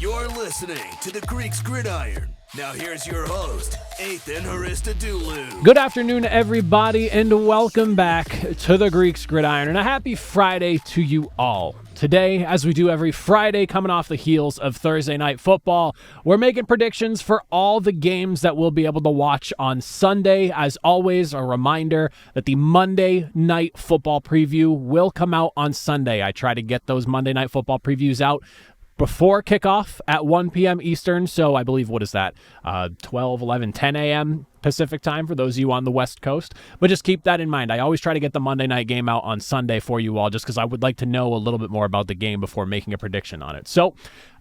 You're listening to the Greeks Gridiron. Now here's your host, Ethan Haristadoulou. Good afternoon, everybody, and welcome back to the Greeks Gridiron, and a happy Friday to you all. Today, as we do every Friday, coming off the heels of Thursday Night Football, we're making predictions for all the games that we'll be able to watch on Sunday. As always, a reminder that the Monday Night Football preview will come out on Sunday. I try to get those Monday Night Football previews out before kickoff at 1 p.m. Eastern, so I believe, 12, 11, 10 a.m. Pacific time for those of you on the West Coast. But just keep that in mind. I always try to get the Monday night game out on Sunday for you all, just because I would like to know a little bit more about the game before making a prediction on it. So,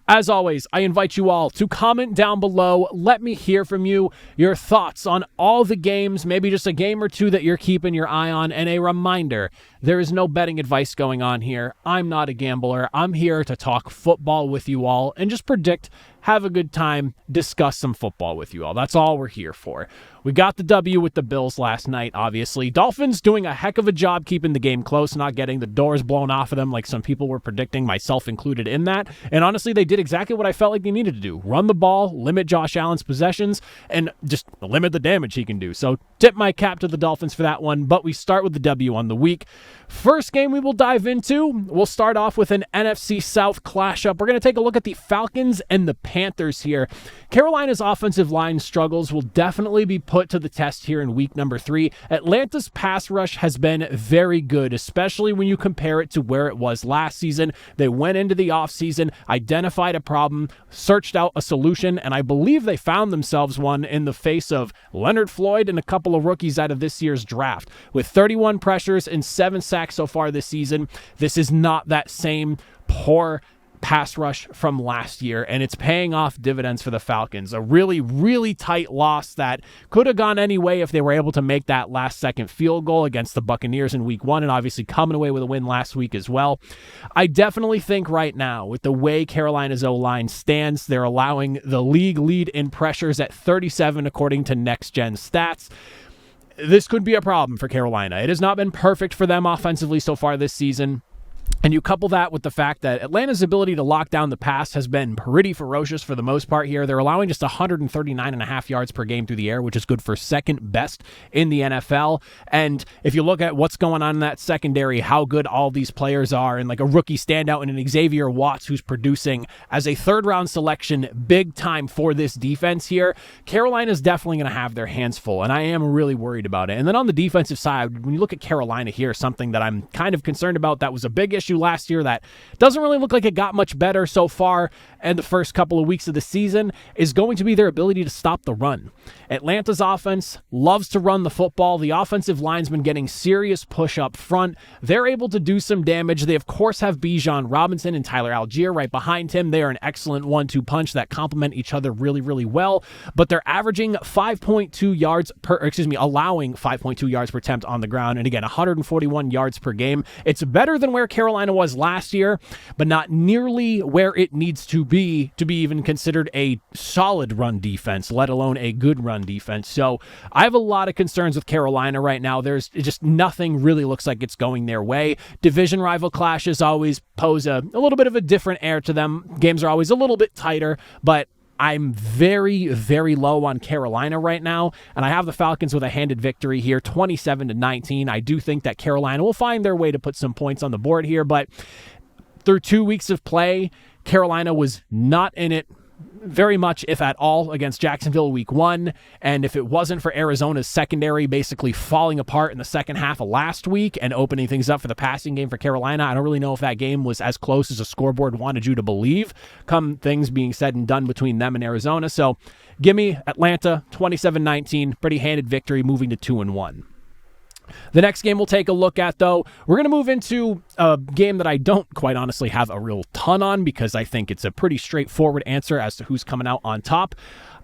as always, I invite you all to comment down below. Let me hear from you, your thoughts on all the games, maybe just a game or two that you're keeping your eye on. And a reminder, there is no betting advice going on here. I'm not a gambler. I'm here to talk football with you all and just predict, have a good time, discuss some football with you all. That's all we're here for. We got the W with the Bills last night, obviously. Dolphins doing a heck of a job keeping the game close, not getting the doors blown off of them like some people were predicting, myself included in that. And honestly, they did exactly what I felt like they needed to do. Run the ball, limit Josh Allen's possessions, and just limit the damage he can do. So tip my cap to the Dolphins for that one, but we start with the W on the week. First game we will dive into, we'll start off with an NFC South clash-up. We're going to take a look at the Falcons and the Panthers here. Carolina's offensive line struggles will definitely be put to the test here in week number 3. Atlanta's pass rush has been very good, especially when you compare it to where it was last season. They went into the offseason, identified a problem, searched out a solution, and I believe they found themselves one in the face of Leonard Floyd and a couple of rookies out of this year's draft. With 31 pressures and 7 sacks so far this season, this is not that same poor pass rush from last year, and it's paying off dividends for the Falcons. A really, really tight loss that could have gone any way if they were able to make that last-second field goal against the Buccaneers in week 1, and obviously coming away with a win last week as well. I definitely think right now, with the way Carolina's O-line stands, they're allowing the league lead in pressures at 37 according to Next Gen Stats. This could be a problem for Carolina. It has not been perfect for them offensively so far this season. And you couple that with the fact that Atlanta's ability to lock down the pass has been pretty ferocious for the most part here. They're allowing just 139.5 yards per game through the air, which is good for second best in the NFL. And if you look at what's going on in that secondary, how good all these players are, and like a rookie standout in an Xavier Watts who's producing as a third-round selection big time for this defense here, Carolina's definitely going to have their hands full, and I am really worried about it. And then on the defensive side, when you look at Carolina here, something that I'm kind of concerned about that was a big issue last year that doesn't really look like it got much better so far in the first couple of weeks of the season is going to be their ability to stop the run. Atlanta's offense loves to run the football. The offensive line's been getting serious push up front. They're able to do some damage. They, of course, have Bijan Robinson and Tyler Algier right behind him. They are an excellent 1-2 punch that complement each other really, really well, but they're averaging allowing 5.2 yards per attempt on the ground, and again, 141 yards per game. It's better than where Carolina was last year, but not nearly where it needs to be even considered a solid run defense, let alone a good run defense. So I have a lot of concerns with Carolina right now. There's just nothing really looks like it's going their way. Division rival clashes always pose a little bit of a different air to them. Games are always a little bit tighter, but I'm very, very low on Carolina right now, and I have the Falcons with a handed victory here, 27-19. I do think that Carolina will find their way to put some points on the board here, but through 2 weeks of play, Carolina was not in it very much, if at all, against Jacksonville week 1. And if it wasn't for Arizona's secondary basically falling apart in the second half of last week and opening things up for the passing game for Carolina, I don't really know if that game was as close as a scoreboard wanted you to believe, come things being said and done between them and Arizona. So give me Atlanta, 27-19, pretty handed victory, moving to 2-1. The next game we'll take a look at, though, we're going to move into a game that I don't quite honestly have a real ton on because I think it's a pretty straightforward answer as to who's coming out on top.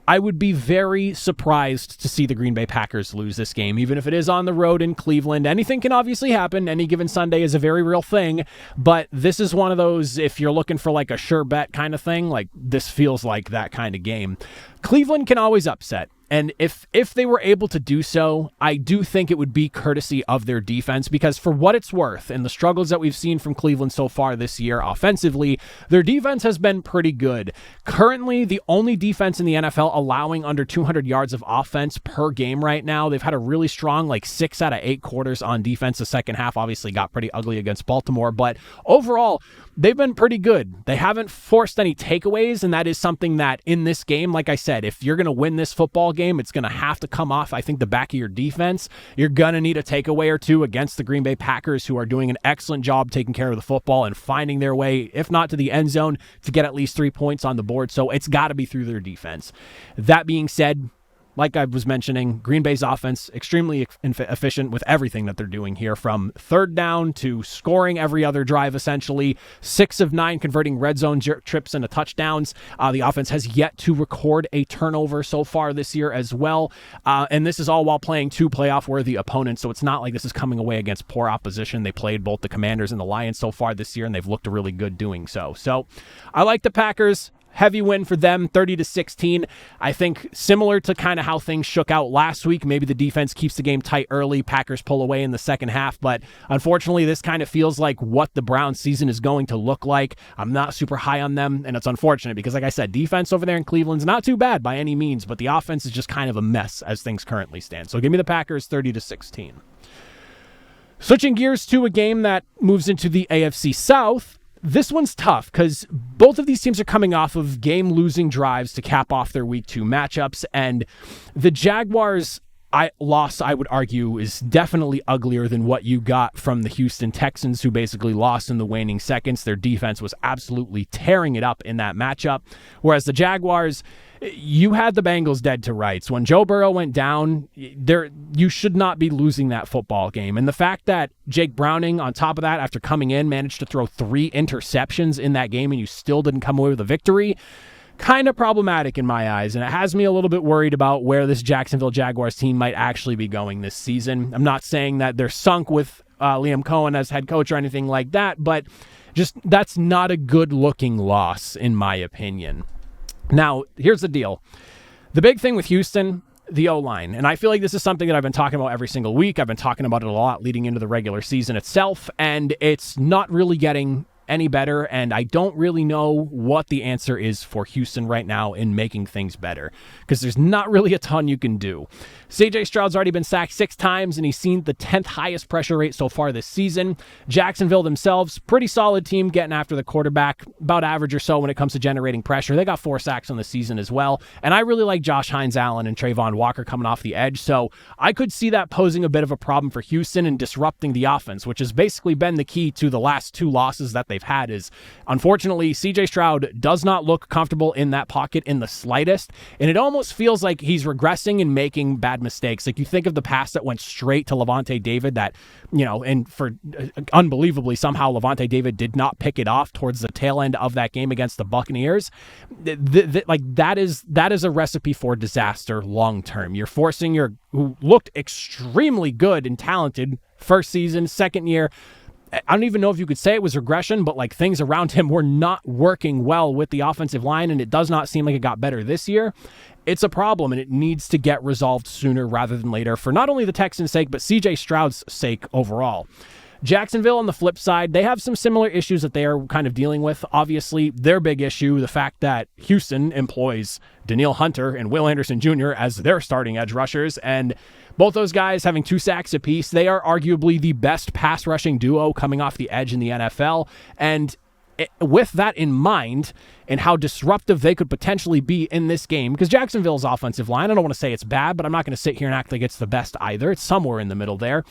I would be very surprised to see the Green Bay Packers lose this game, even if it is on the road in Cleveland. Anything can obviously happen. Any given Sunday is a very real thing, but this is one of those, if you're looking for like a sure bet kind of thing, like this feels like that kind of game. Cleveland can always upset. And if they were able to do so, I do think it would be courtesy of their defense, because for what it's worth and the struggles that we've seen from Cleveland so far this year offensively, their defense has been pretty good. Currently, the only defense in the NFL allowing under 200 yards of offense per game right now. They've had a really strong 6 out of 8 quarters on defense. The second half obviously got pretty ugly against Baltimore, but overall, they've been pretty good. They haven't forced any takeaways, and that is something that in this game, like I said, if you're going to win this football game, it's going to have to come off, I think, the back of your defense. You're going to need a takeaway or two against the Green Bay Packers, who are doing an excellent job taking care of the football and finding their way, if not to the end zone, to get at least 3 points on the board. So it's got to be through their defense. That being said, like I was mentioning, Green Bay's offense, extremely efficient with everything that they're doing here, from third down to scoring every other drive, essentially. 6 of 9 converting red zone trips into touchdowns. The offense has yet to record a turnover so far this year as well. And this is all while playing 2 playoff-worthy opponents, so it's not like this is coming away against poor opposition. They played both the Commanders and the Lions so far this year, and they've looked really good doing so. So I like the Packers. Heavy win for them, 30-16. I think similar to kind of how things shook out last week. Maybe the defense keeps the game tight early. Packers pull away in the second half. But unfortunately, this kind of feels like what the Browns season is going to look like. I'm not super high on them, and it's unfortunate because, like I said, defense over there in Cleveland's not too bad by any means, but the offense is just kind of a mess as things currently stand. So give me the Packers 30-16. Switching gears to a game that moves into the AFC South. This one's tough because both of these teams are coming off of game-losing drives to cap off their Week 2 matchups, and the Jaguars' loss, I would argue, is definitely uglier than what you got from the Houston Texans, who basically lost in the waning seconds. Their defense was absolutely tearing it up in that matchup, whereas the Jaguars, you had the Bengals dead to rights. When Joe Burrow went down, you should not be losing that football game. And the fact that Jake Browning, on top of that, after coming in, managed to throw 3 interceptions in that game and you still didn't come away with a victory, kind of problematic in my eyes. And it has me a little bit worried about where this Jacksonville Jaguars team might actually be going this season. I'm not saying that they're sunk with Liam Cohen as head coach or anything like that, but just that's not a good-looking loss, in my opinion. Now, here's the deal. The big thing with Houston, the O-line, and I feel like this is something that I've been talking about every single week. I've been talking about it a lot leading into the regular season itself, and it's not really getting any better, and I don't really know what the answer is for Houston right now in making things better, because there's not really a ton you can do. C.J. Stroud's already been sacked 6 times, and he's seen the 10th highest pressure rate so far this season. Jacksonville themselves, pretty solid team getting after the quarterback, about average or so when it comes to generating pressure. They got 4 sacks on the season as well, and I really like Josh Hines-Allen and Trayvon Walker coming off the edge, so I could see that posing a bit of a problem for Houston and disrupting the offense, which has basically been the key to the last 2 losses that they've had. Is unfortunately, CJ Stroud does not look comfortable in that pocket in the slightest, and it almost feels like he's regressing and making bad mistakes. Like, you think of the pass that went straight to Levante David that, and for unbelievably somehow Levante David did not pick it off towards the tail end of that game against the Buccaneers. That is a recipe for disaster long term. You're forcing who looked extremely good and talented first season, second year. I don't even know if you could say it was regression, but things around him were not working well with the offensive line, and it does not seem like it got better this year. It's a problem, and it needs to get resolved sooner rather than later for not only the Texans' sake, but CJ Stroud's sake overall. Jacksonville, on the flip side, they have some similar issues that they are kind of dealing with. Obviously, their big issue, the fact that Houston employs Danielle Hunter and Will Anderson Jr. as their starting edge rushers, and both those guys having 2 sacks apiece. They are arguably the best pass rushing duo coming off the edge in the NFL, and with that in mind and how disruptive they could potentially be in this game, because Jacksonville's offensive line, I don't want to say it's bad, but I'm not going to sit here and act like it's the best either. It's somewhere in the middle there.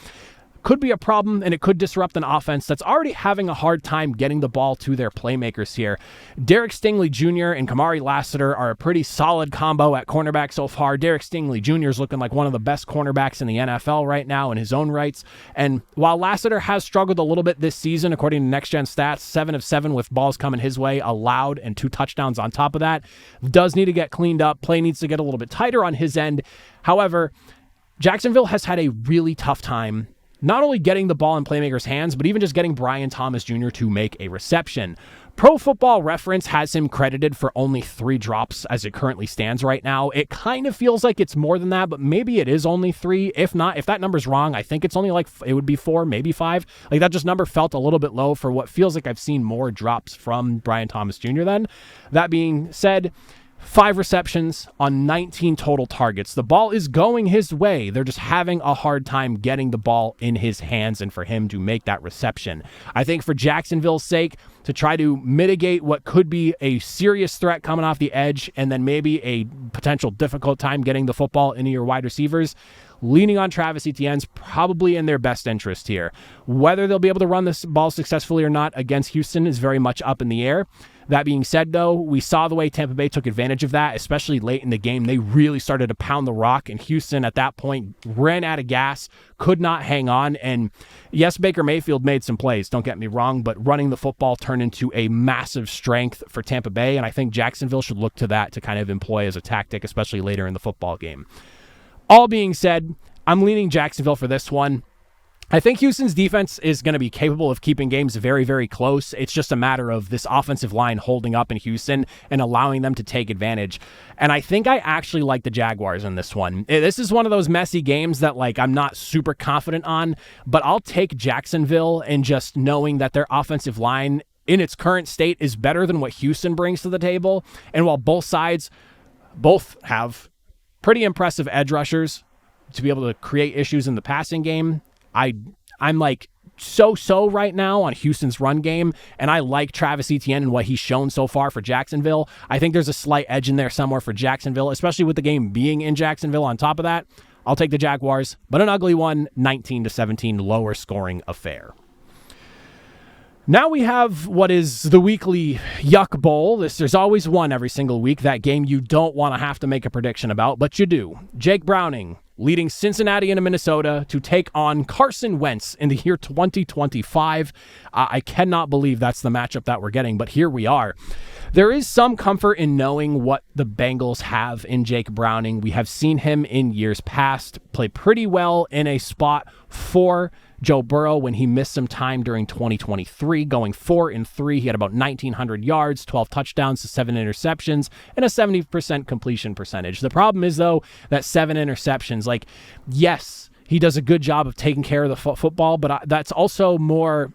Could be a problem, and it could disrupt an offense that's already having a hard time getting the ball to their playmakers here. Derek Stingley Jr. and Kamari Lassiter are a pretty solid combo at cornerback so far. Derek Stingley Jr. is looking like one of the best cornerbacks in the NFL right now in his own rights. And while Lassiter has struggled a little bit this season, according to Next Gen Stats, 7 of 7 with balls coming his way allowed and 2 touchdowns on top of that, does need to get cleaned up. Play needs to get a little bit tighter on his end. However, Jacksonville has had a really tough time not only getting the ball in playmakers' hands, but even just getting Brian Thomas Jr. to make a reception. Pro Football Reference has him credited for only 3 drops as it currently stands right now. It kind of feels like it's more than that, but maybe it is only 3. If not, if that number's wrong, I think it's only like, it would be 4, maybe 5. Like that just number felt a little bit low for what feels like I've seen more drops from Brian Thomas Jr. then. That being said, 5 receptions on 19 total targets. The ball is going his way. They're just having a hard time getting the ball in his hands and for him to make that reception. I think for Jacksonville's sake, to try to mitigate what could be a serious threat coming off the edge and then maybe a potential difficult time getting the football into your wide receivers, leaning on Travis Etienne's probably in their best interest here. Whether they'll be able to run this ball successfully or not against Houston is very much up in the air. That being said, though, we saw the way Tampa Bay took advantage of that, especially late in the game. They really started to pound the rock, and Houston at that point ran out of gas, could not hang on. And yes, Baker Mayfield made some plays, don't get me wrong, but running the football turned into a massive strength for Tampa Bay, and I think Jacksonville should look to that to kind of employ as a tactic, especially later in the football game. All being said, I'm leaning Jacksonville for this one. I think Houston's defense is going to be capable of keeping games very, very close. It's just a matter of this offensive line holding up in Houston and allowing them to take advantage. And I think I actually like the Jaguars in this one. This is one of those messy games that I'm not super confident on, but I'll take Jacksonville and just knowing that their offensive line in its current state is better than what Houston brings to the table. And while both sides both have pretty impressive edge rushers to be able to create issues in the passing game, I'm so right now on Houston's run game, and I like Travis Etienne and what he's shown so far for Jacksonville. I think there's a slight edge in there somewhere for Jacksonville, especially with the game being in Jacksonville. On top of that, I'll take the Jaguars, but an ugly one, 19-17, lower scoring affair. Now we have what is the weekly Yuck Bowl. There's always one every single week, that game you don't want to have to make a prediction about, but you do. Jake Browning leading Cincinnati into Minnesota to take on Carson Wentz in the year 2025. I cannot believe that's the matchup that we're getting, but here we are. There is some comfort in knowing what the Bengals have in Jake Browning. We have seen him in years past play pretty well in a spot for Joe Burrow when he missed some time during 2023, going 4-3. He had about 1,900 yards, 12 touchdowns to 7 interceptions, and a 70% completion percentage. The problem is, though, that 7 interceptions, yes, he does a good job of taking care of the football, but that's also more...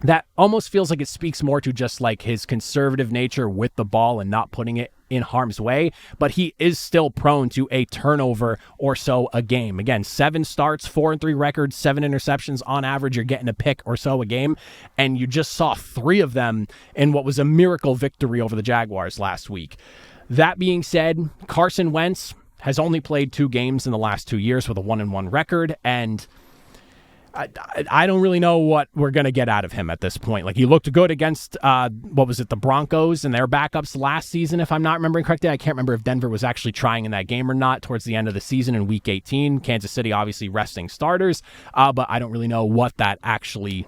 That almost feels like it speaks more to just his conservative nature with the ball and not putting it in harm's way, but he is still prone to a turnover or so a game. Again, 7 starts, 4-3 record, 7 interceptions on average. You're getting a pick or so a game, and you just saw 3 of them in what was a miracle victory over the Jaguars last week. That being said, Carson Wentz has only played 2 games in the last 2 years with a 1-1 record, and I don't really know what we're going to get out of him at this point. He looked good against, the Broncos and their backups last season, if I'm not remembering correctly. I can't remember if Denver was actually trying in that game or not towards the end of the season in Week 18. Kansas City obviously resting starters, but I don't really know what that actually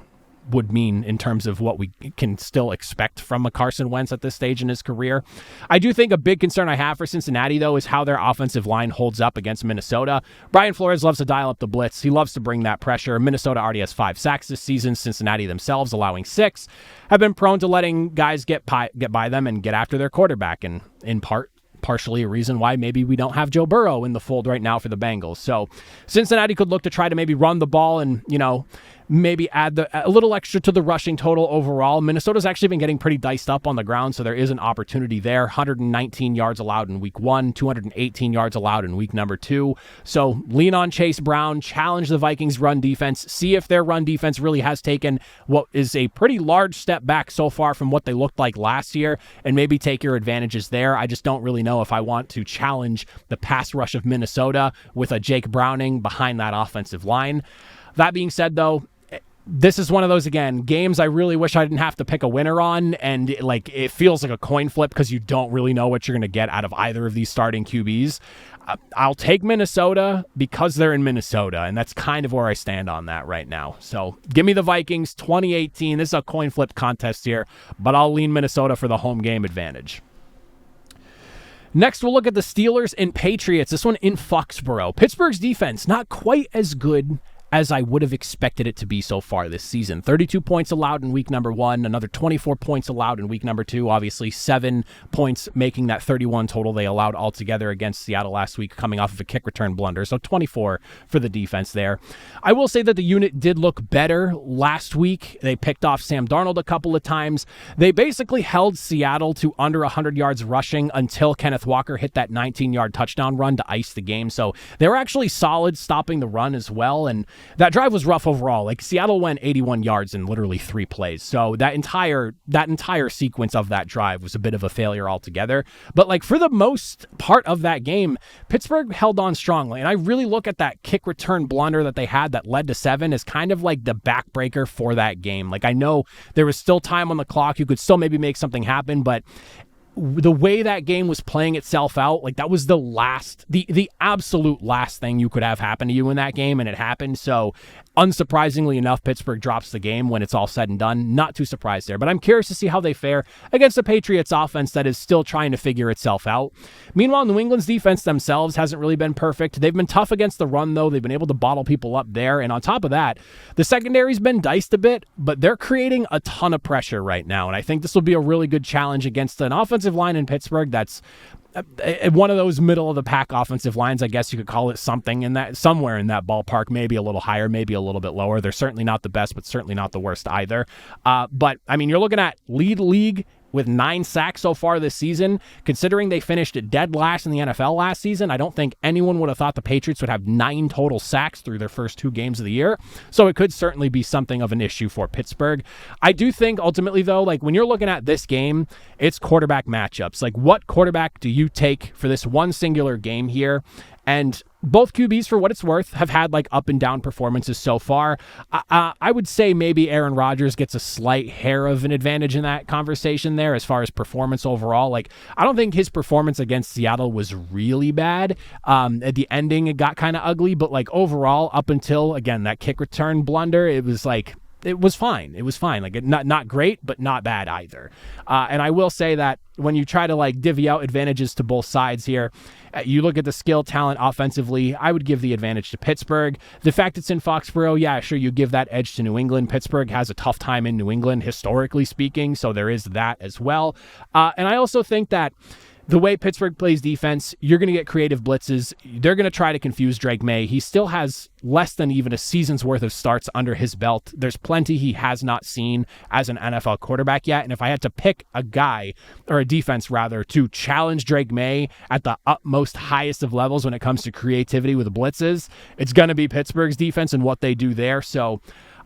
would mean in terms of what we can still expect from a Carson Wentz at this stage in his career. I do think a big concern I have for Cincinnati, though, is how their offensive line holds up against Minnesota. Brian Flores loves to dial up the blitz. He loves to bring that pressure. Minnesota already has 5 sacks this season. Cincinnati themselves, allowing 6, have been prone to letting guys get by them and get after their quarterback, and in partially a reason why maybe we don't have Joe Burrow in the fold right now for the Bengals. So Cincinnati could look to try to maybe run the ball and, maybe add a little extra to the rushing total overall. Minnesota's actually been getting pretty diced up on the ground, so there is an opportunity there. 119 yards allowed in week 1, 218 yards allowed in week number 2. So lean on Chase Brown, challenge the Vikings run defense, see if their run defense really has taken what is a pretty large step back so far from what they looked like last year, and maybe take your advantages there. I just don't really know if I want to challenge the pass rush of Minnesota with a Jake Browning behind that offensive line. That being said, though, this is one of those, again, games I really wish I didn't have to pick a winner on, and it feels like a coin flip because you don't really know what you're going to get out of either of these starting QBs. I'll take Minnesota because they're in Minnesota, and that's kind of where I stand on that right now. So give me the Vikings, 2018. This is a coin flip contest here, but I'll lean Minnesota for the home game advantage. Next, we'll look at the Steelers and Patriots. This one in Foxborough. Pittsburgh's defense, not quite as good as I would have expected it to be so far this season. 32 points allowed in week number 1, another 24 points allowed in week number 2, obviously 7 points making that 31 total they allowed altogether against Seattle last week, coming off of a kick return blunder. So 24 for the defense there. I will say that the unit did look better last week. They picked off Sam Darnold a couple of times. They basically held Seattle to under 100 yards rushing until Kenneth Walker hit that 19-yard touchdown run to ice the game. So they were actually solid stopping the run as well, and that drive was rough overall. Like, Seattle went 81 yards in literally 3 plays. So that entire sequence of that drive was a bit of a failure altogether. But like, for the most part of that game, Pittsburgh held on strongly. And I really look at that kick return blunder that they had that led to 7 as kind of like the backbreaker for that game. Like, I know there was still time on the clock. You could still maybe make something happen, but the way that game was playing itself out, like, that was the absolute last thing you could have happen to you in that game, and it happened. So unsurprisingly enough, Pittsburgh drops the game when it's all said and done. Not too surprised there, but I'm curious to see how they fare against the Patriots offense that is still trying to figure itself out. Meanwhile, New England's defense themselves hasn't really been perfect. They've been tough against the run, though. They've been able to bottle people up there, and on top of that, the secondary's been diced a bit, but they're creating a ton of pressure right now, and I think this will be a really good challenge against an offensive line in Pittsburgh that's one of those middle of the pack offensive lines. I guess you could call it somewhere in that ballpark, maybe a little higher, maybe a little bit lower. They're certainly not the best, but certainly not the worst either. But I mean, you're looking at lead league with 9 sacks so far this season. Considering they finished dead last in the NFL last season, I don't think anyone would have thought the Patriots would have 9 total sacks through their first 2 games of the year. So it could certainly be something of an issue for Pittsburgh. I do think ultimately, though, like, when you're looking at this game, it's quarterback matchups. Like, what quarterback do you take for this one singular game here? And both QBs, for what it's worth, have had like up and down performances so far. I would say maybe Aaron Rodgers gets a slight hair of an advantage in that conversation there as far as performance overall. Like, I don't think his performance against Seattle was really bad. At the ending, it got kind of ugly, but like overall, up until, again, that kick return blunder, it was fine. It was fine. Like, not great, but not bad either. And I will say that when you try to like divvy out advantages to both sides here, you look at the skill, talent offensively, I would give the advantage to Pittsburgh. The fact it's in Foxborough, yeah, sure, you give that edge to New England. Pittsburgh has a tough time in New England, historically speaking, so there is that as well. And I also think that the way Pittsburgh plays defense, you're going to get creative blitzes. They're going to try to confuse Drake May. He still has less than even a season's worth of starts under his belt. There's plenty he has not seen as an NFL quarterback yet. And if I had to pick a guy, or a defense rather, to challenge Drake May at the utmost highest of levels when it comes to creativity with blitzes, it's going to be Pittsburgh's defense and what they do there. So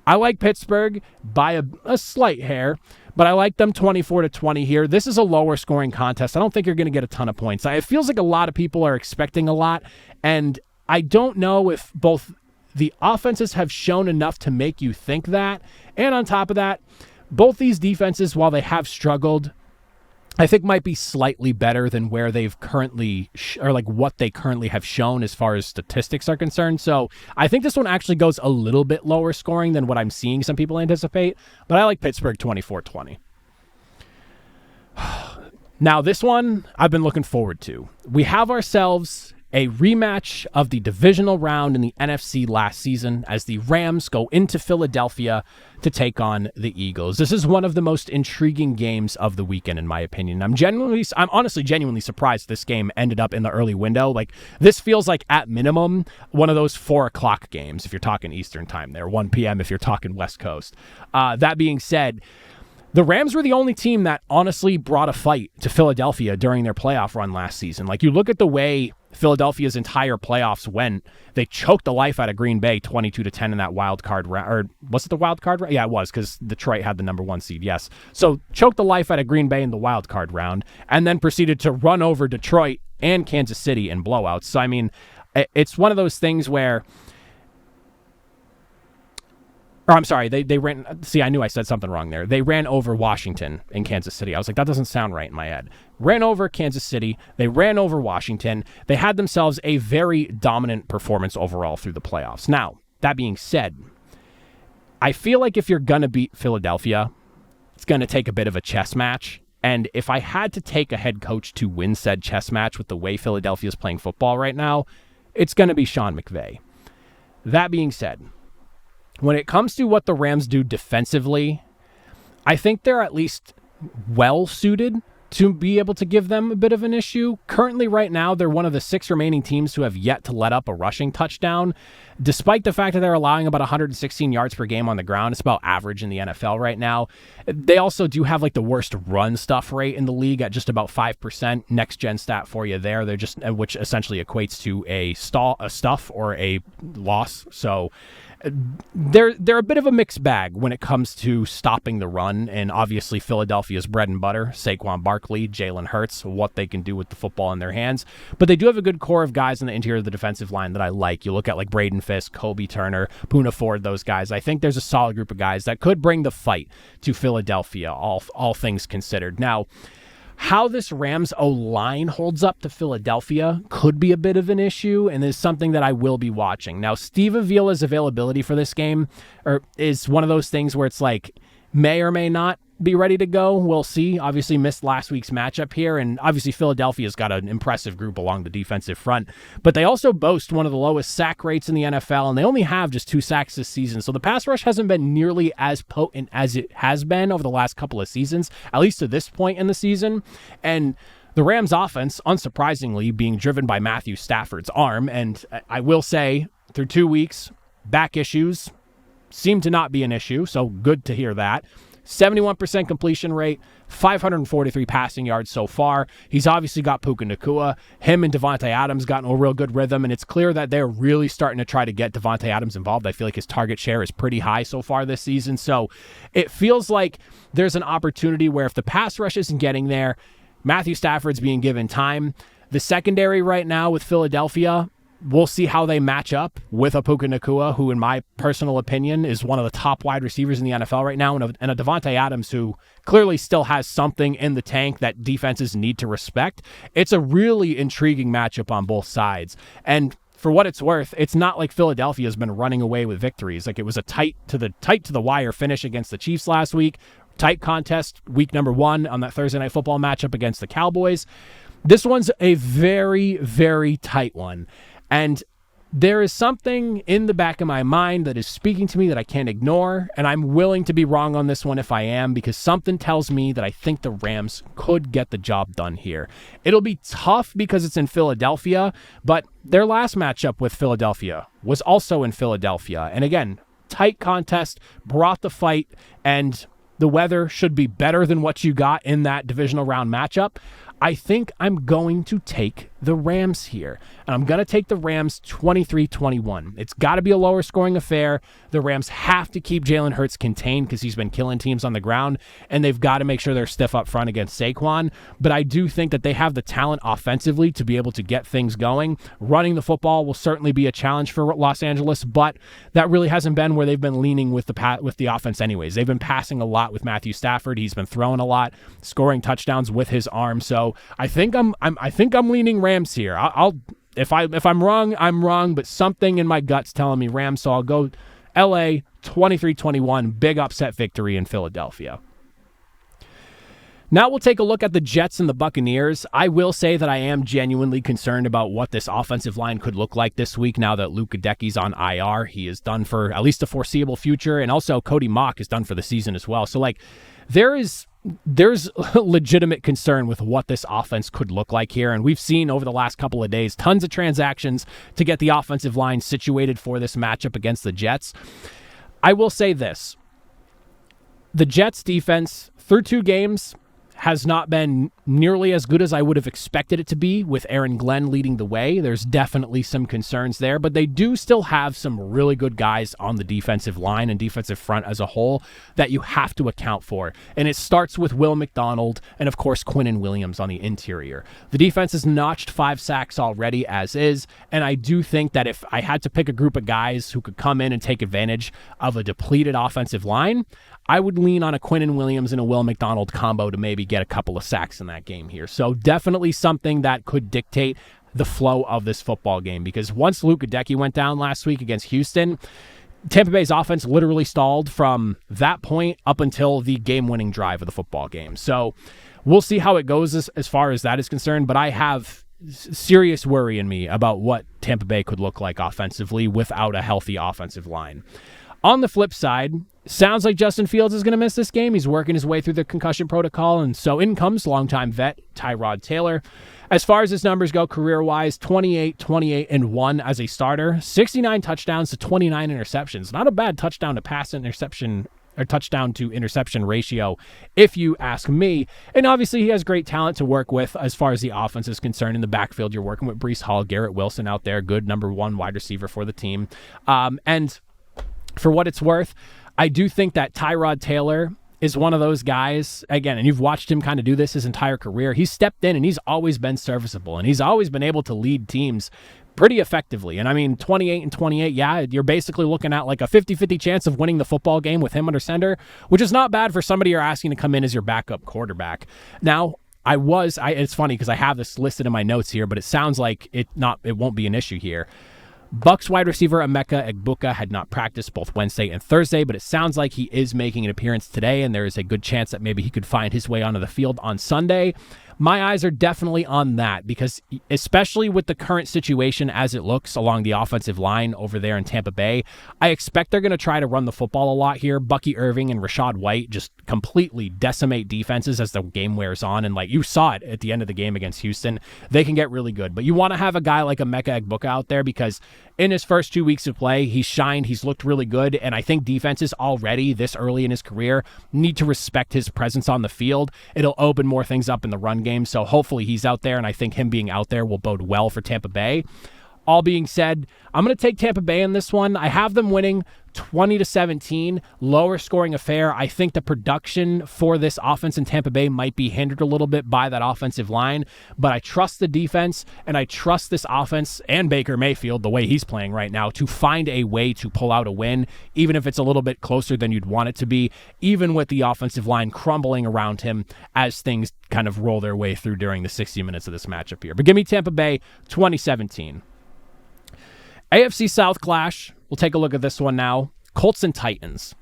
I like Pittsburgh by a slight hair, but I like them 24-20 here. This is a lower scoring contest. I don't think you're going to get a ton of points. It feels like a lot of people are expecting a lot, and I don't know if both the offenses have shown enough to make you think that. And on top of that, both these defenses, while they have struggled, I think might be slightly better than where they've currently, or like what they currently have shown as far as statistics are concerned. So I think this one actually goes a little bit lower scoring than what I'm seeing some people anticipate, but I like Pittsburgh 24-20. Now this one I've been looking forward to. We have ourselves a rematch of the divisional round in the NFC last season as the Rams go into Philadelphia to take on the Eagles. This is one of the most intriguing games of the weekend, in my opinion. I'm honestly genuinely surprised this game ended up in the early window. Like, this feels like, at minimum, one of those 4:00 games if you're talking Eastern time there, 1 p.m. if you're talking West Coast. That being said, the Rams were the only team that honestly brought a fight to Philadelphia during their playoff run last season. Like, you look at the way Philadelphia's entire playoffs went, they choked the life out of Green Bay 22-10 in that wild card round. Or was it the wild card round? Yeah, it was, because Detroit had the number 1 seed, yes. So choked the life out of Green Bay in the wild card round, and then proceeded to run over Detroit and Kansas City in blowouts. So, I mean, it's one of those things where... Or I'm sorry, they ran... See, I knew I said something wrong there. They ran over Washington in Kansas City. I was like, that doesn't sound right in my head. Ran over Kansas City. They ran over Washington. They had themselves a very dominant performance overall through the playoffs. Now, that being said, I feel like if you're going to beat Philadelphia, it's going to take a bit of a chess match. And if I had to take a head coach to win said chess match with the way Philadelphia is playing football right now, it's going to be Sean McVay. That being said, when it comes to what the Rams do defensively, I think they're at least well suited to be able to give them a bit of an issue. Currently, right now, they're one of the 6 remaining teams who have yet to let up a rushing touchdown. Despite the fact that they're allowing about 116 yards per game on the ground, it's about average in the NFL right now. They also do have like the worst run stuff rate in the league at just about 5%. Next gen stat for you there. They're just, which essentially equates to a stuff or a loss. So they're a bit of a mixed bag when it comes to stopping the run, and obviously Philadelphia's bread and butter, Saquon Barkley, Jalen Hurts, what they can do with the football in their hands. But they do have a good core of guys in the interior of the defensive line that I like. You look at like Braden Fisk, Kobe Turner, Poona Ford, those guys. I think there's a solid group of guys that could bring the fight to Philadelphia, all things considered. Now, how this Rams O-line holds up to Philadelphia could be a bit of an issue, and is something that I will be watching. Now, Steve Avila's availability for this game is one of those things where it's like may or may not be ready to go. We'll see. Obviously missed last week's matchup here, and obviously Philadelphia's got an impressive group along the defensive front, but they also boast one of the lowest sack rates in the NFL, and they only have just 2 sacks this season. So the pass rush hasn't been nearly as potent as it has been over the last couple of seasons, at least to this point in the season. And the Rams offense, unsurprisingly, being driven by Matthew Stafford's arm, and I will say through 2 weeks, back issues seem to not be an issue, so good to hear that. 71% completion rate, 543 passing yards so far. He's obviously got Puka Nacua. Him and Devontae Adams got in a real good rhythm, and it's clear that they're really starting to try to get Devontae Adams involved. I feel like his target share is pretty high so far this season, so it feels like there's an opportunity where if the pass rush isn't getting there, Matthew Stafford's being given time. The secondary right now with Philadelphia, we'll see how they match up with a Puka Nacua, who in my personal opinion is one of the top wide receivers in the NFL right now, and a Devontae Adams who clearly still has something in the tank that defenses need to respect. It's a really intriguing matchup on both sides. And for what it's worth, it's not like Philadelphia has been running away with victories. Like, it was a tight to the wire finish against the Chiefs last week. Tight contest week number 1 on that Thursday Night Football matchup against the Cowboys. This one's a very, very tight one. And there is something in the back of my mind that is speaking to me that I can't ignore, and I'm willing to be wrong on this one if I am, because something tells me that I think the Rams could get the job done here. It'll be tough because it's in Philadelphia, but their last matchup with Philadelphia was also in Philadelphia. And again, tight contest, brought the fight, and the weather should be better than what you got in that divisional round matchup. I think I'm going to take the Rams here, and I'm going to take the Rams 23-21. It's got to be a lower scoring affair. The Rams have to keep Jalen Hurts contained because he's been killing teams on the ground, and they've got to make sure they're stiff up front against Saquon. But I do think that they have the talent offensively to be able to get things going. Running the football will certainly be a challenge for Los Angeles, but that really hasn't been where they've been leaning with the offense anyways. They've been passing a lot with Matthew Stafford. He's been throwing a lot, scoring touchdowns with his arm. So I think I'm leaning Rams here. If I'm wrong, I'm wrong, but something in my gut's telling me Rams, so I'll go LA 23-21, big upset victory in Philadelphia. Now we'll take a look at the Jets and the Buccaneers. I will say that I am genuinely concerned about what this offensive line could look like this week now that Luke Gadecki's on IR. He is done for at least the foreseeable future, and also Cody Mock is done for the season as well. So there's legitimate concern with what this offense could look like here, and we've seen over the last couple of days tons of transactions to get the offensive line situated for this matchup against the Jets. I will say this. The Jets defense, through 2 games, has not been nearly as good as I would have expected it to be with Aaron Glenn leading the way. There's definitely some concerns there, but they do still have some really good guys on the defensive line and defensive front as a whole that you have to account for. And it starts with Will McDonald and, of course, Quinnen Williams on the interior. The defense has notched 5 sacks already as is, and I do think that if I had to pick a group of guys who could come in and take advantage of a depleted offensive line, I would lean on a Quinnen Williams and a Will McDonald combo to maybe get a couple of sacks in that game here. So definitely something that could dictate the flow of this football game, because once Luke Gadecki went down last week against Houston, Tampa Bay's offense literally stalled from that point up until the game-winning drive of the football game. So we'll see how it goes as far as that is concerned, but I have serious worry in me about what Tampa Bay could look like offensively without a healthy offensive line. On the flip side, sounds like Justin Fields is going to miss this game. He's working his way through the concussion protocol, and so in comes longtime vet Tyrod Taylor. As far as his numbers go career-wise, 28, 28, and 1 as a starter, 69 touchdowns to 29 interceptions. Not a bad touchdown to pass interception or touchdown to interception ratio, if you ask me. And obviously, he has great talent to work with as far as the offense is concerned. In the backfield, you're working with Breece Hall, Garrett Wilson out there, good number 1 wide receiver for the team. And for what it's worth, I do think that Tyrod Taylor is one of those guys, again, and you've watched him kind of do this his entire career. He's stepped in and he's always been serviceable, and he's always been able to lead teams pretty effectively. And I mean, 28 and 28, yeah, you're basically looking at like a 50-50 chance of winning the football game with him under center, which is not bad for somebody you're asking to come in as your backup quarterback. Now, it's funny because I have this listed in my notes here, but it sounds like it won't be an issue here. Bucs wide receiver Emeka Egbuka had not practiced both Wednesday and Thursday, but it sounds like he is making an appearance today, and there is a good chance that maybe he could find his way onto the field on Sunday. My eyes are definitely on that because especially with the current situation as it looks along the offensive line over there in Tampa Bay, I expect they're going to try to run the football a lot here. Bucky Irving and Rashad White just completely decimate defenses as the game wears on, and like you saw it at the end of the game against Houston, they can get really good. But you want to have a guy like Emeka Egbuka out there because in his first 2 weeks of play, he's shined, he's looked really good, and I think defenses already this early in his career need to respect his presence on the field. It'll open more things up in the run game, so hopefully he's out there, and I think him being out there will bode well for Tampa Bay. All being said, I'm going to take Tampa Bay in this one. I have them winning 20-17, lower scoring affair. I think the production for this offense in Tampa Bay might be hindered a little bit by that offensive line, but I trust the defense, and I trust this offense and Baker Mayfield, the way he's playing right now, to find a way to pull out a win, even if it's a little bit closer than you'd want it to be, even with the offensive line crumbling around him as things kind of roll their way through during the 60 minutes of this matchup here. But give me Tampa Bay 2017. AFC South clash. We'll take a look at this one now. Colts and Titans.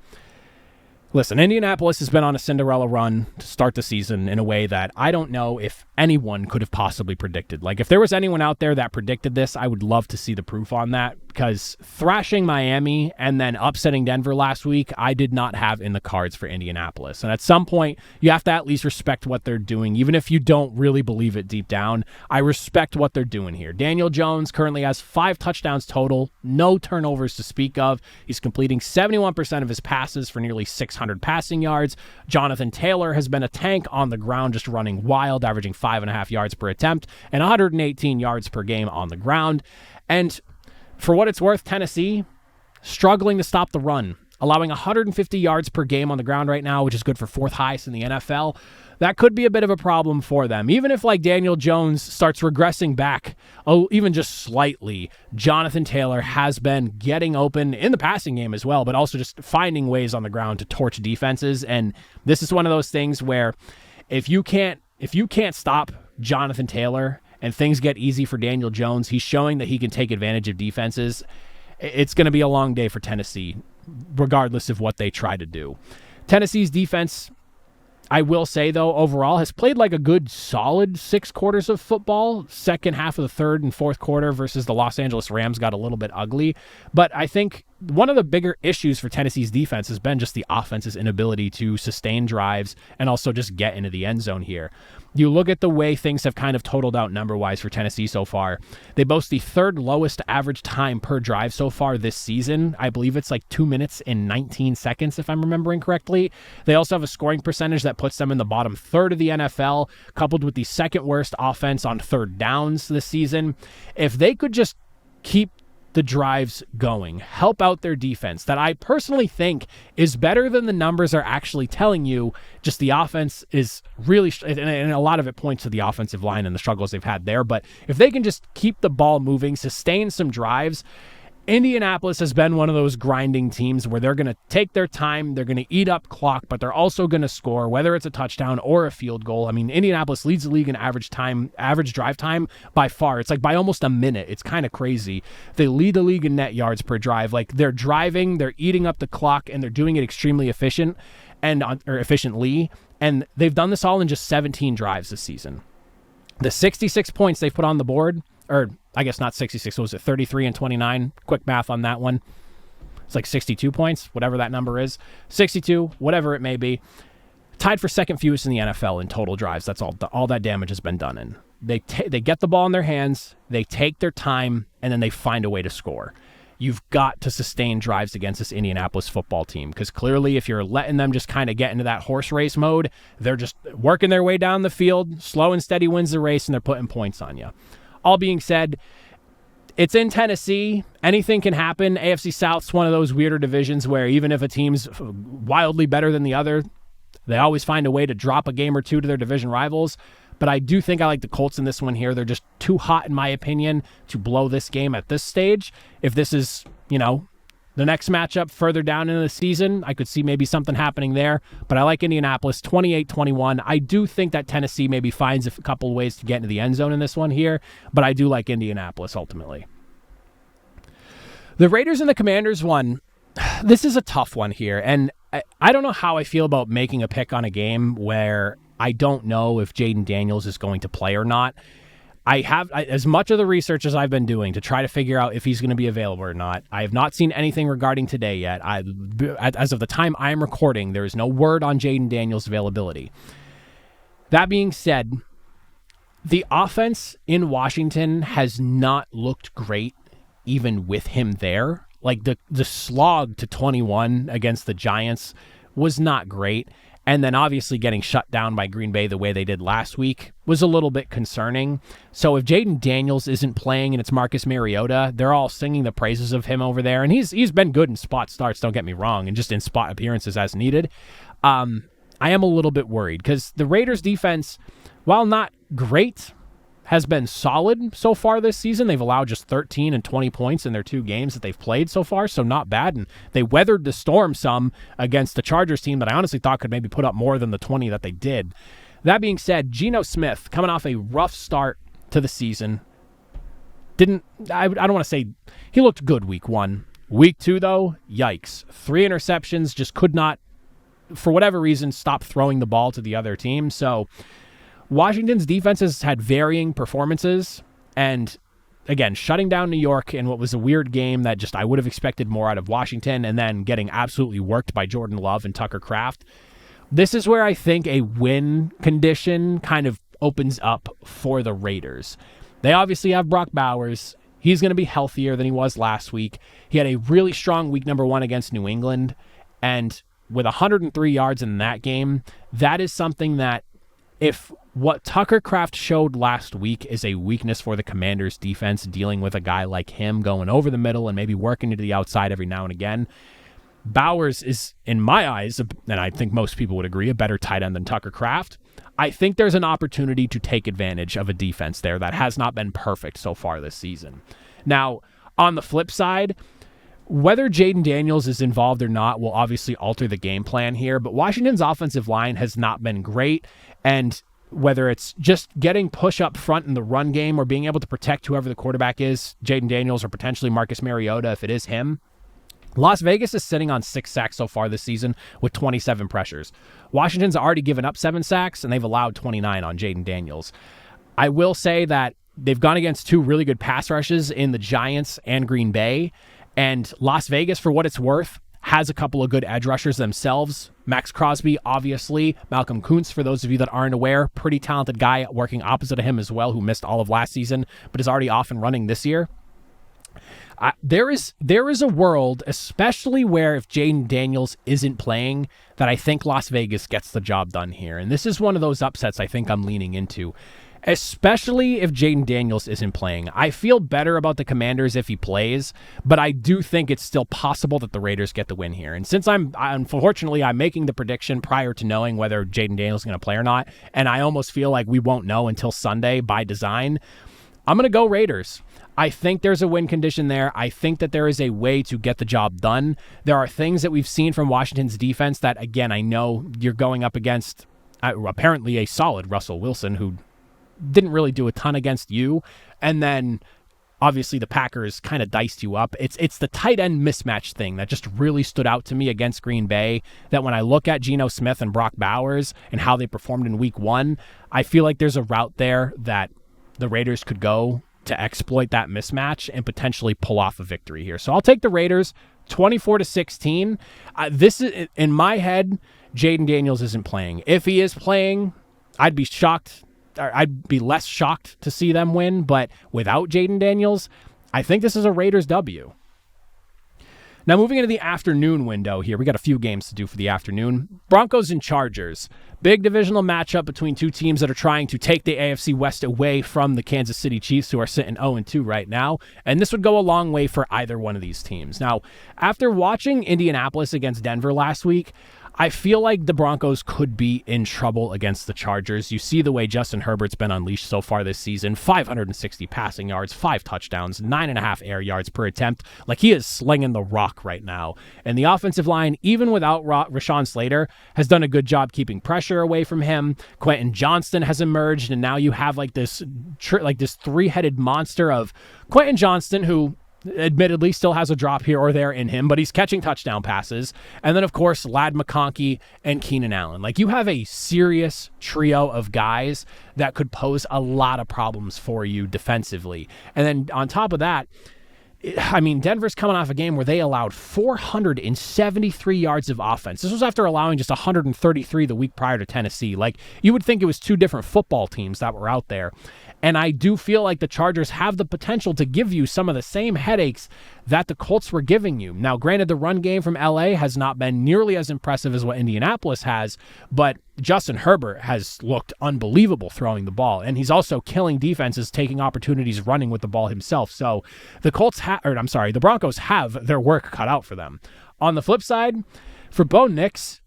Listen, Indianapolis has been on a Cinderella run to start the season in a way that I don't know if anyone could have possibly predicted. Like, if there was anyone out there that predicted this, I would love to see the proof on that, because thrashing Miami and then upsetting Denver last week, I did not have in the cards for Indianapolis. And at some point, you have to at least respect what they're doing, even if you don't really believe it deep down. I respect what they're doing here. Daniel Jones currently has 5 touchdowns total, no turnovers to speak of. He's completing 71% of his passes for nearly 600 passing yards. Jonathan Taylor has been a tank on the ground, just running wild, averaging 5.5 yards per attempt and 118 yards per game on the ground. And for what it's worth, Tennessee struggling to stop the run, allowing 150 yards per game on the ground right now, which is good for 4th highest in the NFL. That could be a bit of a problem for them. Even if like Daniel Jones starts regressing back, even just slightly, Jonathan Taylor has been getting open in the passing game as well, but also just finding ways on the ground to torch defenses. And this is one of those things where if you can't stop Jonathan Taylor and things get easy for Daniel Jones, he's showing that he can take advantage of defenses. It's going to be a long day for Tennessee, regardless of what they try to do. Tennessee's defense, I will say, though, overall has played like a good solid 6 quarters of football. Second half of the third and fourth quarter versus the Los Angeles Rams got a little bit ugly. But I think one of the bigger issues for Tennessee's defense has been just the offense's inability to sustain drives and also just get into the end zone here. You look at the way things have kind of totaled out number-wise for Tennessee so far. They boast the 3rd lowest average time per drive so far this season. I believe it's like 2 minutes and 19 seconds, if I'm remembering correctly. They also have a scoring percentage that puts them in the bottom third of the NFL, coupled with the 2nd worst offense on 3rd downs this season. If they could just keep the drives going, help out their defense, that I personally think is better than the numbers are actually telling you. Just the offense is really, and a lot of it points to the offensive line and the struggles they've had there. But if they can just keep the ball moving, sustain some drives, Indianapolis has been one of those grinding teams where they're going to take their time, they're going to eat up clock, but they're also going to score, whether it's a touchdown or a field goal. I mean, Indianapolis leads the league in average drive time by far. It's like by almost a minute. It's kind of crazy. They lead the league in net yards per drive. Like, they're driving, they're eating up the clock, and they're doing it extremely efficiently. And they've done this all in just 17 drives this season. The 66 points they've put on the board, or I guess not 66, what was it, 33 and 29? Quick math on that one. It's like 62 points, whatever that number is. 62, whatever it may be. Tied for second fewest in the NFL in total drives. That's all that damage has been done in. They get the ball in their hands, they take their time, and then they find a way to score. You've got to sustain drives against this Indianapolis football team, because clearly if you're letting them just kind of get into that horse race mode, they're just working their way down the field, slow and steady wins the race, and they're putting points on you. All being said, it's in Tennessee. Anything can happen. AFC South's one of those weirder divisions where even if a team's wildly better than the other, they always find a way to drop a game or two to their division rivals. But I do think I like the Colts in this one here. They're just too hot, in my opinion, to blow this game at this stage. If this is, the next matchup further down in the season, I could see maybe something happening there. But I like Indianapolis 28-21. I do think that Tennessee maybe finds a couple of ways to get into the end zone in this one here. But I do like Indianapolis ultimately. The Raiders and the Commanders one, this is a tough one here. And I don't know how I feel about making a pick on a game where I don't know if Jaden Daniels is going to play or not. As much of the research as I've been doing to try to figure out if he's going to be available or not, I have not seen anything regarding today yet. As of the time I'm recording, there is no word on Jaden Daniels' availability. That being said, the offense in Washington has not looked great even with him there. Like the slog to 21 against the Giants was not great. And then obviously getting shut down by Green Bay the way they did last week was a little bit concerning. So if Jaden Daniels isn't playing and it's Marcus Mariota, they're all singing the praises of him over there. And he's been good in spot starts, don't get me wrong, and just in spot appearances as needed. I am a little bit worried because the Raiders defense, while not great, has been solid so far this season. They've allowed just 13 and 20 points in their 2 games that they've played so far, so not bad. And they weathered the storm some against the Chargers team that I honestly thought could maybe put up more than the 20 that they did. That being said, Geno Smith, coming off a rough start to the season, I don't want to say he looked good week 1. Week 2, though, yikes. 3 interceptions, just could not, for whatever reason, stop throwing the ball to the other team. So Washington's defense has had varying performances, and again, shutting down New York in what was a weird game that just I would have expected more out of Washington, and then getting absolutely worked by Jordan Love and Tucker Kraft. This is where I think a win condition kind of opens up for the Raiders. They obviously have Brock Bowers. He's going to be healthier than he was last week. He had a really strong week number 1 against New England, and with 103 yards in that game, that is something that if what Tucker Kraft showed last week is a weakness for the Commanders' defense, dealing with a guy like him going over the middle and maybe working to the outside every now and again, Bowers is, in my eyes, and I think most people would agree, a better tight end than Tucker Kraft. I think there's an opportunity to take advantage of a defense there that has not been perfect so far this season. Now, on the flip side, whether Jaden Daniels is involved or not will obviously alter the game plan here, but Washington's offensive line has not been great, and whether it's just getting push up front in the run game or being able to protect whoever the quarterback is, Jaden Daniels or potentially Marcus Mariota if it is him, Las Vegas is sitting on 6 sacks so far this season with 27 pressures. Washington's already given up 7 sacks, and they've allowed 29 on Jaden Daniels. I will say that they've gone against 2 really good pass rushes in the Giants and Green Bay, and Las Vegas, for what it's worth, has a couple of good edge rushers themselves. Max Crosby, obviously. Malcolm Kuntz, for those of you that aren't aware, pretty talented guy working opposite of him as well, who missed all of last season, but is already off and running this year. There is a world, especially where if Jaden Daniels isn't playing, that I think Las Vegas gets the job done here. And this is one of those upsets I think I'm leaning into, especially if Jaden Daniels isn't playing. I feel better about the Commanders if he plays, but I do think it's still possible that the Raiders get the win here. And since unfortunately I'm making the prediction prior to knowing whether Jaden Daniels is going to play or not, and I almost feel like we won't know until Sunday by design, I'm going to go Raiders. I think there's a win condition there. I think that there is a way to get the job done. There are things that we've seen from Washington's defense that, again, I know you're going up against apparently a solid Russell Wilson who didn't really do a ton against you. And then obviously the Packers kind of diced you up. It's the tight end mismatch thing that just really stood out to me against Green Bay, that when I look at Geno Smith and Brock Bowers and how they performed in week 1, I feel like there's a route there that the Raiders could go to exploit that mismatch and potentially pull off a victory here. So I'll take the Raiders 24-16. This is, in my head, Jaden Daniels isn't playing. If he is playing, I'd be shocked. Or I'd be less shocked to see them win. But without Jaden Daniels, I think this is a Raiders W. Now, moving into the afternoon window here, we got a few games to do for the afternoon. Broncos and Chargers. Big divisional matchup between two teams that are trying to take the AFC West away from the Kansas City Chiefs, who are sitting 0-2 right now. And this would go a long way for either one of these teams. Now, after watching Indianapolis against Denver last week, I feel like the Broncos could be in trouble against the Chargers. You see the way Justin Herbert's been unleashed so far this season. 560 passing yards, 5 touchdowns, 9.5 air yards per attempt. Like, he is slinging the rock right now. And the offensive line, even without Rashawn Slater, has done a good job keeping pressure away from him. Quentin Johnston has emerged, and now you have this three-headed monster of Quentin Johnston, who admittedly still has a drop here or there in him, but he's catching touchdown passes. And then, of course, Ladd McConkey and Keenan Allen. Like, you have a serious trio of guys that could pose a lot of problems for you defensively. And then on top of that, I mean, Denver's coming off a game where they allowed 473 yards of offense. This was after allowing just 133 the week prior to Tennessee. Like, you would think it was two different football teams that were out there. And I do feel like the Chargers have the potential to give you some of the same headaches that the Colts were giving you. Now, granted, the run game from LA has not been nearly as impressive as what Indianapolis has, but Justin Herbert has looked unbelievable throwing the ball, and he's also killing defenses, taking opportunities running with the ball himself. So the the Broncos have their work cut out for them. On the flip side, for Bo Nix,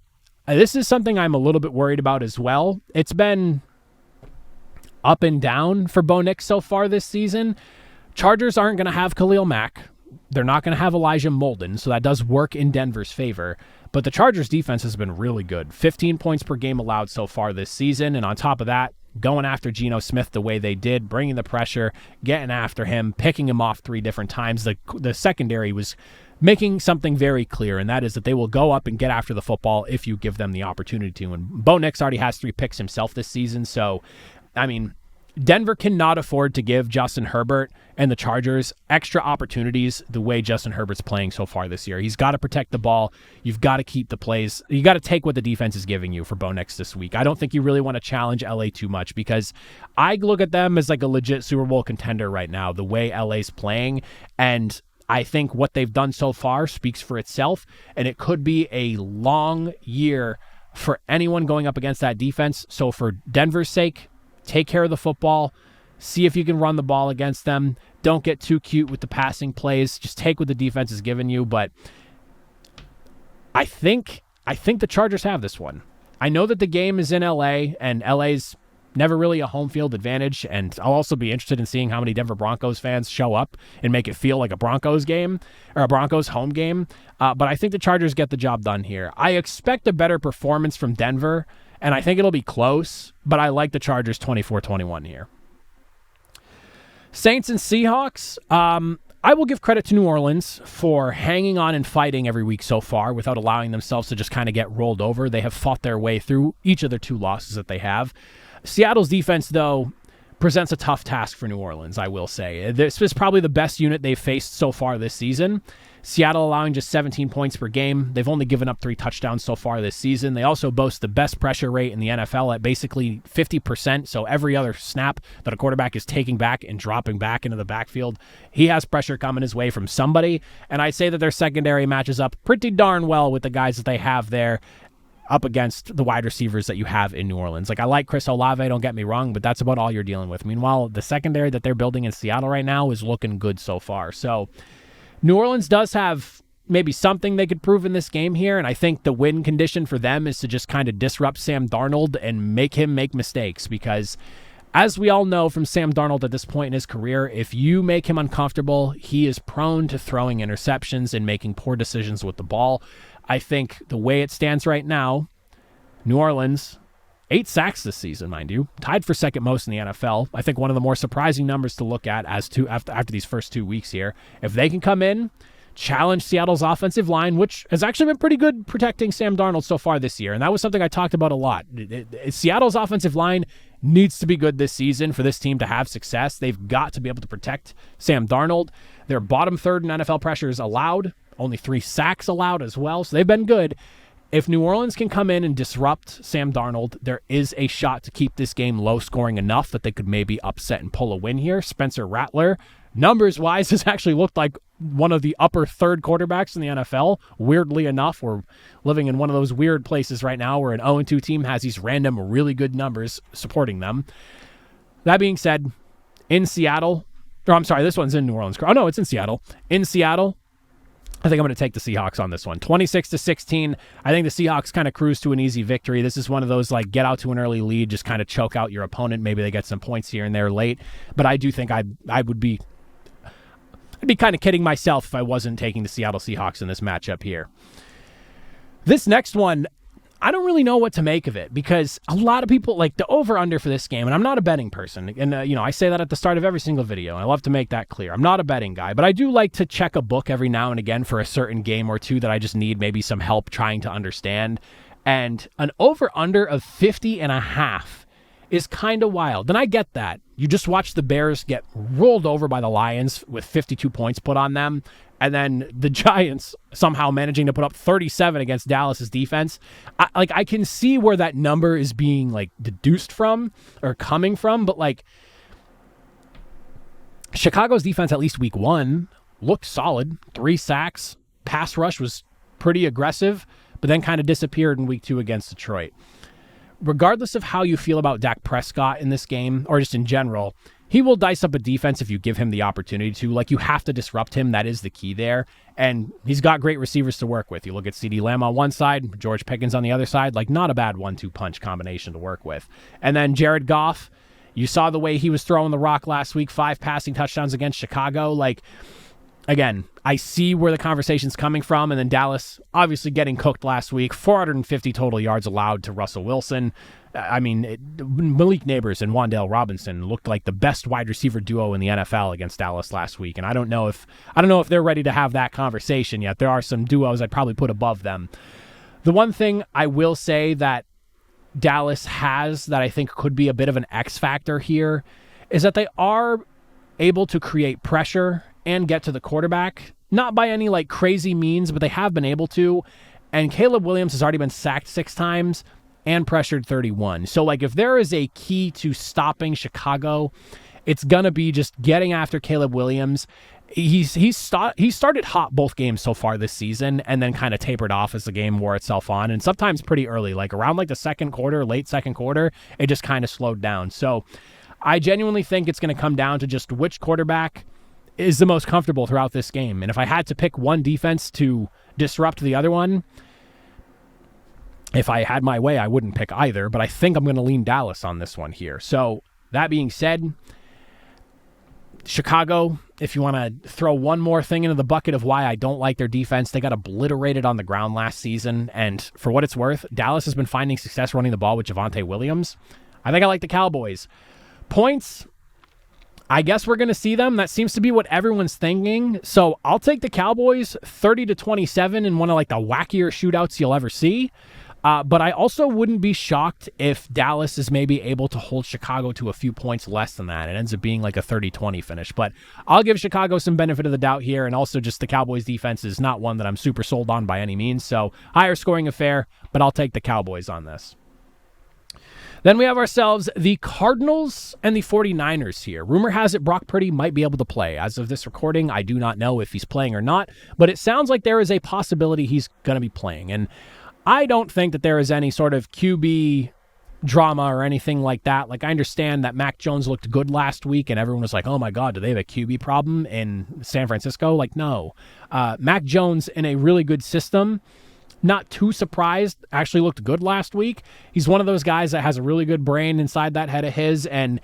this is something I'm a little bit worried about as well. It's been up and down for Bo Nix so far this season. Chargers aren't going to have Khalil Mack. They're not going to have Elijah Molden, so that does work in Denver's favor. But the Chargers' defense has been really good. 15 points per game allowed so far this season, and on top of that, going after Geno Smith the way they did, bringing the pressure, getting after him, picking him off 3 different times. The secondary was making something very clear, and that is that they will go up and get after the football if you give them the opportunity to. And Bo Nix already has 3 picks himself this season, so I mean, Denver cannot afford to give Justin Herbert and the Chargers extra opportunities the way Justin Herbert's playing so far this year. He's got to protect the ball. You've got to keep the plays. You got to take what the defense is giving you for Bo Nix this week. I don't think you really want to challenge LA too much, because I look at them as like a legit Super Bowl contender right now, the way LA's playing. And I think what they've done so far speaks for itself, and it could be a long year for anyone going up against that defense. So for Denver's sake, take care of the football. See if you can run the ball against them. Don't get too cute with the passing plays. Just take what the defense is giving you. But I think the Chargers have this one. I know that the game is in LA, and LA's never really a home field advantage. And I'll also be interested in seeing how many Denver Broncos fans show up and make it feel like a Broncos game or a Broncos home game. But I think the Chargers get the job done here. I expect a better performance from Denver, and I think it'll be close, but I like the Chargers 24-21 here. Saints and Seahawks. I will give credit to New Orleans for hanging on and fighting every week so far without allowing themselves to just kind of get rolled over. They have fought their way through each of their 2 losses that they have. Seattle's defense, though, presents a tough task for New Orleans, I will say. This is probably the best unit they've faced so far this season. Seattle allowing just 17 points per game. They've only given up 3 touchdowns so far this season. They also boast the best pressure rate in the NFL at basically 50%. So every other snap that a quarterback is taking back and dropping back into the backfield, he has pressure coming his way from somebody. And I'd say that their secondary matches up pretty darn well with the guys that they have there up against the wide receivers that you have in New Orleans. Like, I like Chris Olave, don't get me wrong, but that's about all you're dealing with. Meanwhile, the secondary that they're building in Seattle right now is looking good so far. So New Orleans does have maybe something they could prove in this game here, and I think the win condition for them is to just kind of disrupt Sam Darnold and make him make mistakes, because as we all know from Sam Darnold at this point in his career, if you make him uncomfortable, he is prone to throwing interceptions and making poor decisions with the ball. I think the way it stands right now, New Orleans, 8 sacks this season, mind you, tied for second most in the NFL. I think one of the more surprising numbers to look at after these first 2 weeks here. If they can come in, challenge Seattle's offensive line, which has actually been pretty good protecting Sam Darnold so far this year, and that was something I talked about a lot. Seattle's offensive line needs to be good this season for this team to have success. They've got to be able to protect Sam Darnold. They're bottom 3rd in NFL pressures allowed. only 3 sacks allowed as well, so they've been good. If New Orleans can come in and disrupt Sam Darnold, there is a shot to keep this game low-scoring enough that they could maybe upset and pull a win here. Spencer Rattler, numbers-wise, has actually looked like one of the upper third quarterbacks in the NFL. Weirdly enough, we're living in one of those weird places right now where an 0-2 team has these random really good numbers supporting them. That being said, in Seattle, this one's in New Orleans. Oh, no, it's in Seattle. In Seattle, I think I'm going to take the Seahawks on this one. 26-16. I think the Seahawks kind of cruise to an easy victory. This is one of those, like, get out to an early lead, just kind of choke out your opponent. Maybe they get some points here and there late. But I do think I'd be kind of kidding myself if I wasn't taking the Seattle Seahawks in this matchup here. This next one, I don't really know what to make of it because a lot of people like the over-under for this game, and I'm not a betting person, and I say that at the start of every single video, and I love to make that clear. I'm not a betting guy, but I do like to check a book every now and again for a certain game or two that I just need maybe some help trying to understand, and an over-under of 50.5 is kind of wild, and I get that. You just watch the Bears get rolled over by the Lions with 52 points put on them, and then the Giants somehow managing to put up 37 against Dallas's defense. I can see where that number is being like deduced from or coming from, but like Chicago's defense, at least week 1, looked solid. 3 sacks, pass rush was pretty aggressive, but then kind of disappeared in week 2 against Detroit. Regardless of how you feel about Dak Prescott in this game, or just in general, he will dice up a defense if you give him the opportunity to. Like, you have to disrupt him. That is the key there. And he's got great receivers to work with. You look at CeeDee Lamb on one side, George Pickens on the other side. Like, not a bad 1-2 punch combination to work with. And then Jared Goff, you saw the way he was throwing the rock last week, 5 passing touchdowns against Chicago. Like, again, I see where the conversation's coming from. And then Dallas, obviously getting cooked last week, 450 total yards allowed to Russell Wilson. I mean, Malik Neighbors and Wan'Dale Robinson looked like the best wide receiver duo in the NFL against Dallas last week, and I don't know if they're ready to have that conversation yet. There are some duos I'd probably put above them. The one thing I will say that Dallas has that I think could be a bit of an X factor here is that they are able to create pressure and get to the quarterback, not by any like crazy means, but they have been able to. And Caleb Williams has already been sacked 6 times. And pressured 31. So, like, if there is a key to stopping Chicago, it's going to be just getting after Caleb Williams. He started hot both games so far this season and then kind of tapered off as the game wore itself on. And sometimes pretty early, like around like the second quarter, late second quarter, it just kind of slowed down. So I genuinely think it's going to come down to just which quarterback is the most comfortable throughout this game. And if I had to pick one defense to disrupt the other one, if I had my way, I wouldn't pick either, but I think I'm going to lean Dallas on this one here. So that being said, Chicago, if you want to throw one more thing into the bucket of why I don't like their defense, they got obliterated on the ground last season. And for what it's worth, Dallas has been finding success running the ball with Javonte Williams. I think I like the Cowboys. Points, I guess we're going to see them. That seems to be what everyone's thinking. So I'll take the Cowboys 30-27 in one of like the wackier shootouts you'll ever see. But I also wouldn't be shocked if Dallas is maybe able to hold Chicago to a few points less than that. It ends up being like a 30-20 finish. But I'll give Chicago some benefit of the doubt here. And also just the Cowboys defense is not one that I'm super sold on by any means. So higher scoring affair, but I'll take the Cowboys on this. Then we have ourselves the Cardinals and the 49ers here. Rumor has it Brock Purdy might be able to play. As of this recording, I do not know if he's playing or not. But it sounds like there is a possibility he's going to be playing. And I don't think that there is any sort of QB drama or anything like that. Like, I understand that Mac Jones looked good last week and everyone was like, oh my God, do they have a QB problem in San Francisco? Like, no. Mac Jones in a really good system, not too surprised, actually looked good last week. He's one of those guys that has a really good brain inside that head of his, and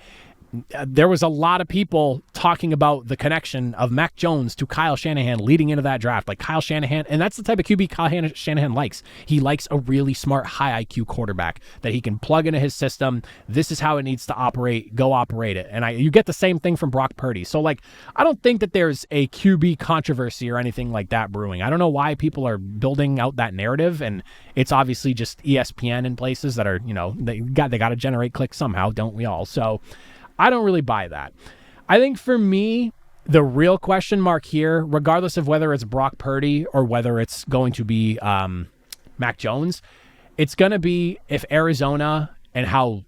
there was a lot of people talking about the connection of Mac Jones to Kyle Shanahan leading into that draft. Like Kyle Shanahan, and that's the type of QB Kyle Shanahan likes. He likes a really smart, high IQ quarterback that he can plug into his system. This is how it needs to operate. Go operate it. And you get the same thing from Brock Purdy. So, like, I don't think that there's a QB controversy or anything like that brewing. I don't know why people are building out that narrative, and it's obviously just ESPN in places that are, they got to generate clicks somehow, don't we all? So I don't really buy that. I think for me, The real question mark here, regardless of whether it's Brock Purdy or whether it's going to be Mac Jones, it's going to be if Arizona and how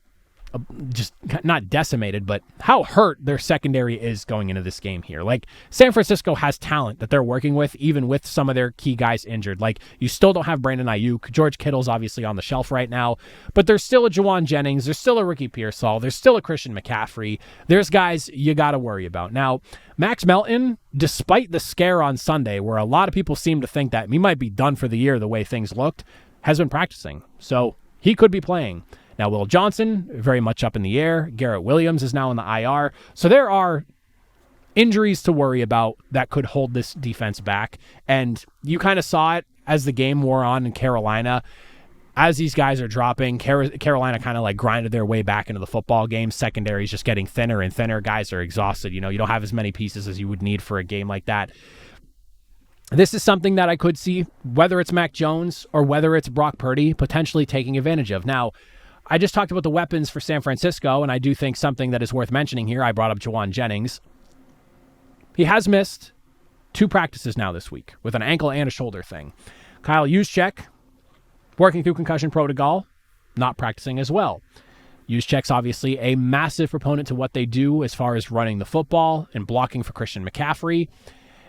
just not decimated, but how hurt their secondary is going into this game here. Like, San Francisco has talent that they're working with, even with some of their key guys injured. Like, you still don't have Brandon Ayuk. George Kittle's obviously on the shelf right now, but there's still a Juwan Jennings. There's still a Ricky Pearsall. There's still a Christian McCaffrey. There's guys you got to worry about. Now, Max Melton, despite the scare on Sunday, where a lot of people seem to think that he might be done for the year the way things looked, has been practicing. So he could be playing. Now, Will Johnson, very much up in the air. Garrett Williams is now in the IR. So there are injuries to worry about that could hold this defense back. And you kind of saw it as the game wore on in Carolina. As these guys are dropping, Carolina kind of like grinded their way back into the football game. Secondary is just getting thinner and thinner. Guys are exhausted. You don't have as many pieces as you would need for a game like that. This is something that I could see, whether it's Mac Jones or whether it's Brock Purdy, potentially taking advantage of. Now, I just talked about the weapons for San Francisco, and I do think something that is worth mentioning here, I brought up Juwan Jennings. He has missed 2 practices now this week with an ankle and a shoulder thing. Kyle Juszczyk, working through concussion protocol, not practicing as well. Juszczyk's obviously a massive proponent to what they do as far as running the football and blocking for Christian McCaffrey.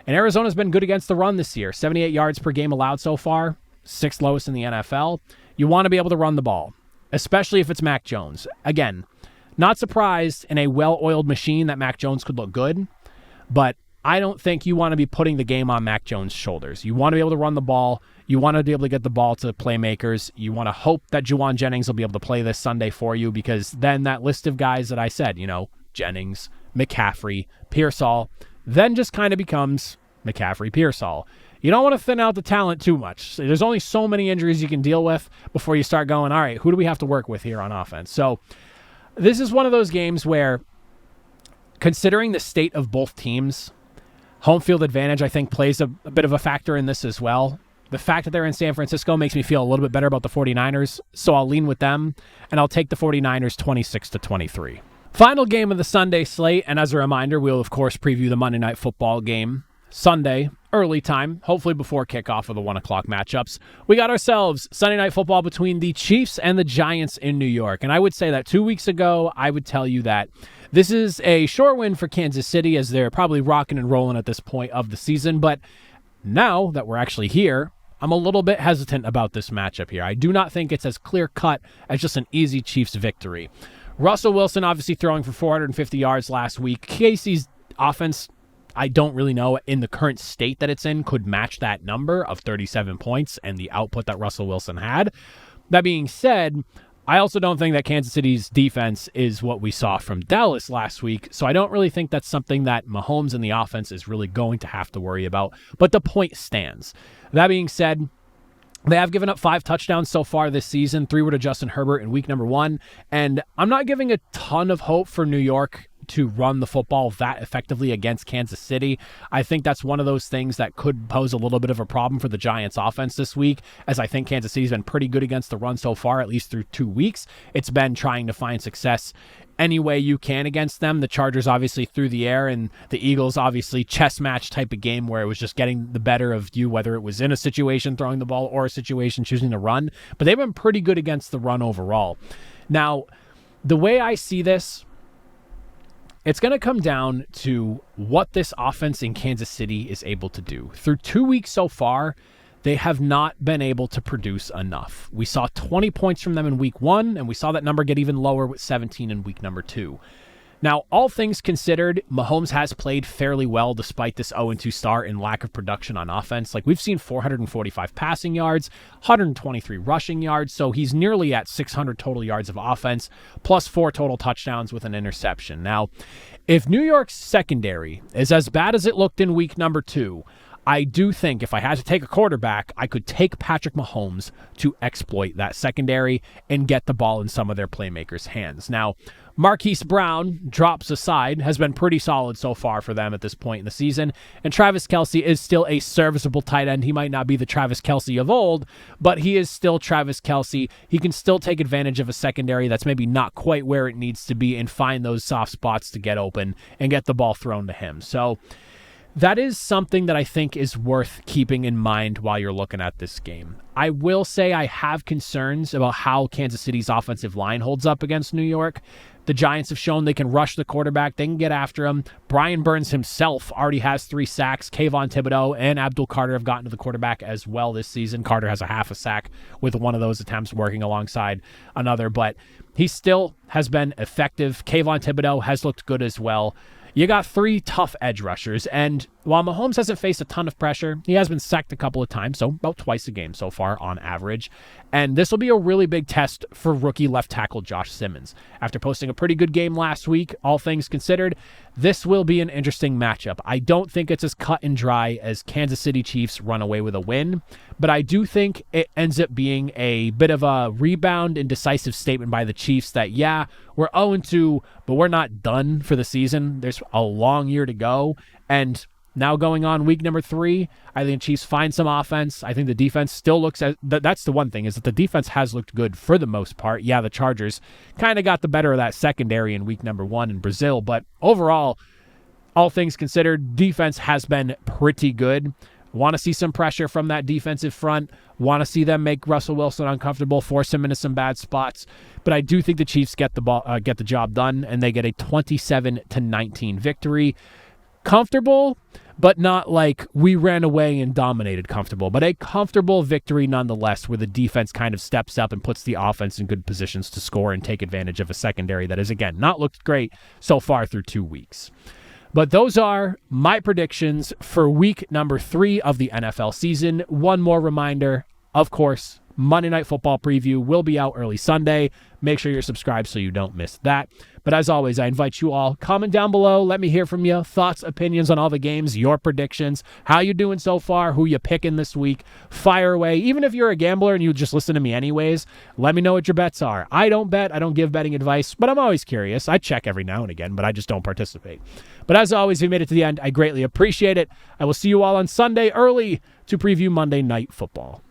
And Arizona's been good against the run this year. 78 yards per game allowed so far, 6th lowest in the NFL. You want to be able to run the ball, especially if it's Mac Jones. Again, not surprised in a well-oiled machine that Mac Jones could look good, but I don't think you want to be putting the game on Mac Jones' shoulders. You want to be able to run the ball. You want to be able to get the ball to playmakers. You want to hope that Juwan Jennings will be able to play this Sunday for you, because then that list of guys that I said, Jennings, McCaffrey, Pearsall, then just kind of becomes McCaffrey, Pearsall. You don't want to thin out the talent too much. There's only so many injuries you can deal with before you start going, all right, who do we have to work with here on offense? So this is one of those games where, considering the state of both teams, home field advantage, I think, plays a bit of a factor in this as well. The fact that they're in San Francisco makes me feel a little bit better about the 49ers, so I'll lean with them, and I'll take the 49ers 26-23. Final game of the Sunday slate, and as a reminder, we'll, of course, preview the Monday Night Football game Sunday, early time, hopefully before kickoff of the 1 o'clock matchups. We got ourselves Sunday Night Football between the Chiefs and the Giants in New York, and I would say that 2 weeks ago, I would tell you that this is a short win for Kansas City, as they're probably rocking and rolling at this point of the season, but now that we're actually here, I'm a little bit hesitant about this matchup here. I do not think it's as clear-cut as just an easy Chiefs victory. Russell Wilson obviously throwing for 450 yards last week. Casey's offense, I don't really know in the current state that it's in, could match that number of 37 points and the output that Russell Wilson had. That being said, I also don't think that Kansas City's defense is what we saw from Dallas last week, so I don't really think that's something that Mahomes and the offense is really going to have to worry about, but the point stands. That being said, they have given up 5 touchdowns so far this season. 3 were to Justin Herbert in week number 1, and I'm not giving a ton of hope for New York to run the football that effectively against Kansas City. I think that's one of those things that could pose a little bit of a problem for the Giants offense this week, as I think Kansas City's been pretty good against the run so far, at least through 2 weeks. It's been trying to find success any way you can against them. The Chargers obviously through the air, and the Eagles obviously chess match type of game where it was just getting the better of you, whether it was in a situation throwing the ball or a situation choosing to run. But they've been pretty good against the run overall. Now, the way I see this, it's going to come down to what this offense in Kansas City is able to do. Through 2 weeks so far, they have not been able to produce enough. We saw 20 points from them in week 1, and we saw that number get even lower with 17 in week number 2. Now, all things considered, Mahomes has played fairly well despite this 0-2 start and lack of production on offense. Like, we've seen 445 passing yards, 123 rushing yards, so he's nearly at 600 total yards of offense, plus 4 total touchdowns with an interception. Now, if New York's secondary is as bad as it looked in week number 2, I do think if I had to take a quarterback, I could take Patrick Mahomes to exploit that secondary and get the ball in some of their playmakers' hands. Now, Marquise Brown, drops aside, has been pretty solid so far for them at this point in the season, and Travis Kelce is still a serviceable tight end. He might not be the Travis Kelce of old, but he is still Travis Kelce. He can still take advantage of a secondary that's maybe not quite where it needs to be and find those soft spots to get open and get the ball thrown to him. So that is something that I think is worth keeping in mind while you're looking at this game. I will say I have concerns about how Kansas City's offensive line holds up against New York. The Giants have shown they can rush the quarterback. They can get after him. Brian Burns himself already has 3 sacks. Kayvon Thibodeau and Abdul Carter have gotten to the quarterback as well this season. Carter has a half a sack with one of those attempts working alongside another, but he still has been effective. Kayvon Thibodeau has looked good as well. You got 3 tough edge rushers, and while Mahomes hasn't faced a ton of pressure, he has been sacked a couple of times, so about twice a game so far on average. And this will be a really big test for rookie left tackle Josh Simmons. After posting a pretty good game last week, all things considered, this will be an interesting matchup. I don't think it's as cut and dry as Kansas City Chiefs run away with a win, but I do think it ends up being a bit of a rebound and decisive statement by the Chiefs that, yeah, we're 0-2, but we're not done for the season. There's a long year to go, and now going on week number 3, I think the Chiefs find some offense. I think the defense still looks at that's the one thing, is that the defense has looked good for the most part. Yeah, the Chargers kind of got the better of that secondary in week number 1 in Brazil, but overall, all things considered, defense has been pretty good. Want to see some pressure from that defensive front. Want to see them make Russell Wilson uncomfortable, force him into some bad spots. But I do think the Chiefs get the job done, and they get a 27-19 victory. Comfortable, but not like we ran away and dominated comfortable, but a comfortable victory nonetheless, where the defense kind of steps up and puts the offense in good positions to score and take advantage of a secondary that has, again, not looked great so far through 2 weeks. But those are my predictions for week number 3 of the NFL season. One more reminder, of course, Monday Night Football preview will be out early Sunday. Make sure you're subscribed so you don't miss that. But as always, I invite you all, comment down below. Let me hear from you. Thoughts, opinions on all the games, your predictions, how you doing so far, who you picking this week. Fire away. Even if you're a gambler and you just listen to me anyways, let me know what your bets are. I don't bet. I don't give betting advice, but I'm always curious. I check every now and again, but I just don't participate. But as always, if you made it to the end, I greatly appreciate it. I will see you all on Sunday early to preview Monday Night Football.